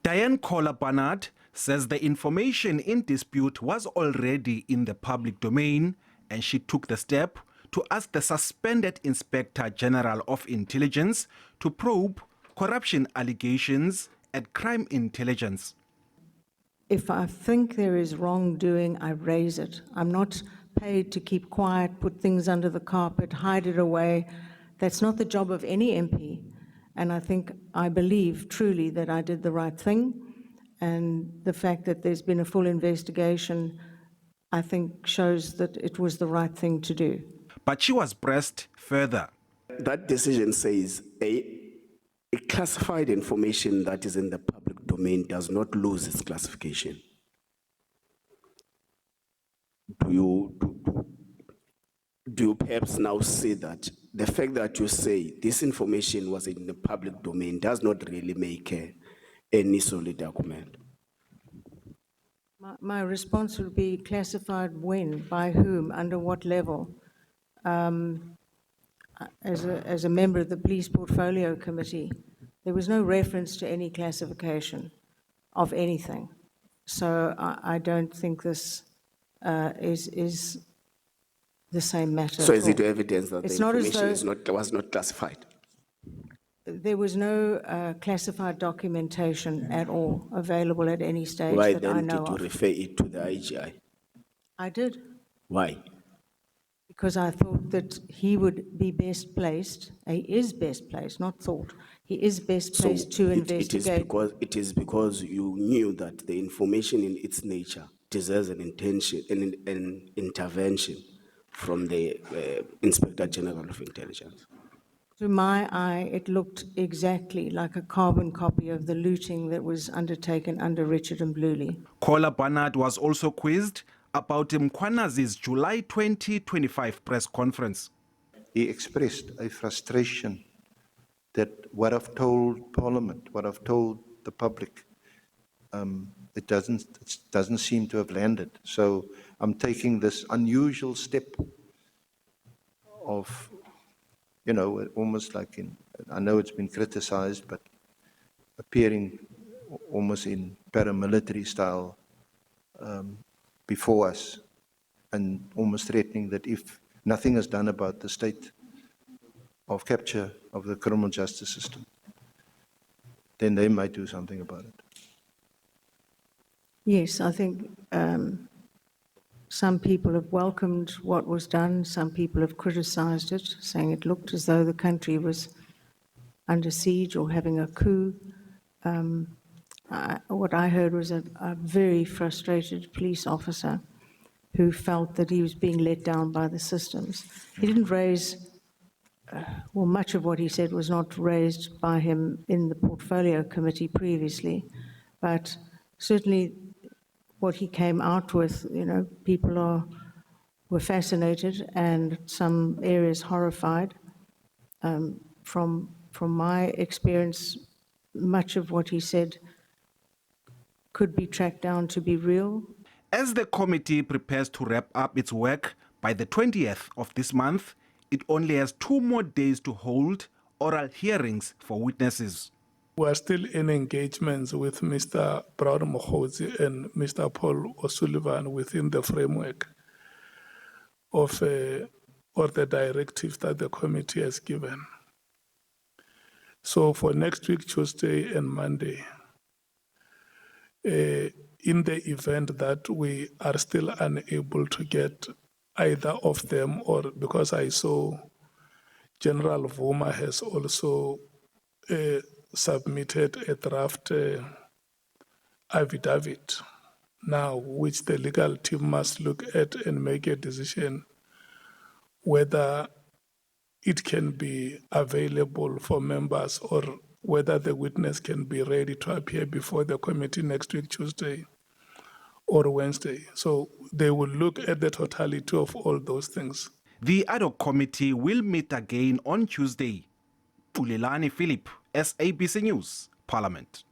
Dianne Kohler-Barnard says the information in dispute was already in the public domain, and she took the step to ask the suspended Inspector General of Intelligence to probe corruption allegations at Crime Intelligence. If I think there is wrongdoing, I raise it. I'm not paid to keep quiet, put things under the carpet, hide it away. That's not the job of any MP. And I believe truly that I did the right thing. And the fact that there's been a full investigation, I think, shows that it was the right thing to do. But she was pressed further. That decision says a classified information that is in the public domain does not lose its classification. Do you perhaps now say that the fact that you say this information was in the public domain does not really make any solid document? My response would be classified when, by whom, under what level. As a member of the Police Portfolio Committee, there was no reference to any classification of anything. So I don't think this is the same matter. So is it evidence that it's the information was not classified? There was no classified documentation at all available at any stage. Why that I then know did you of. refer it to the IGI? I did. Why? Because I thought that he would be best placed. He is best placed, not thought. He is best placed to investigate. It is because you knew that the information in its nature deserves an intervention from the Inspector General of Intelligence. To my eye, it looked exactly like a carbon copy of the looting that was undertaken under Richard Mbluli. Kohler-Barnard was also quizzed about Mkhwanazi's July 2025 press conference. He expressed a frustration that what I've told Parliament, what I've told the public, it doesn't seem to have landed. So I'm taking this unusual step of, you know, almost like I know it's been criticized, but appearing almost in paramilitary style before us, and almost threatening that if nothing is done about the state of capture of the criminal justice system, then they might do something about it. Yes, I think some people have welcomed what was done. Some people have criticized it, saying it looked as though the country was under siege or having a coup. What I heard was a very frustrated police officer who felt that he was being let down by the systems. He didn't raise, well, much of what he said was not raised by him in the Portfolio Committee previously, but certainly what he came out with, you know, people were fascinated and some areas horrified. From my experience, much of what he said could be tracked down to be real. As the committee prepares to wrap up its work by the 20th of this month, it only has 2 more days to hold oral hearings for witnesses. We are still in engagements with Mr. Brown Mokhosi and Mr. Paul O'Sullivan within the framework of or the directives that the committee has given. So for next week, Tuesday and Monday, in the event that we are still unable to get either of them, or because I saw General Vuma has also submitted a draft affidavit now, which the legal team must look at and make a decision whether it can be available for members or whether the witness can be ready to appear before the committee next week, Tuesday or Wednesday. So they will look at the totality of all those things. The ad hoc committee will meet again on Tuesday. Ulelani Philip, SABC News, Parliament.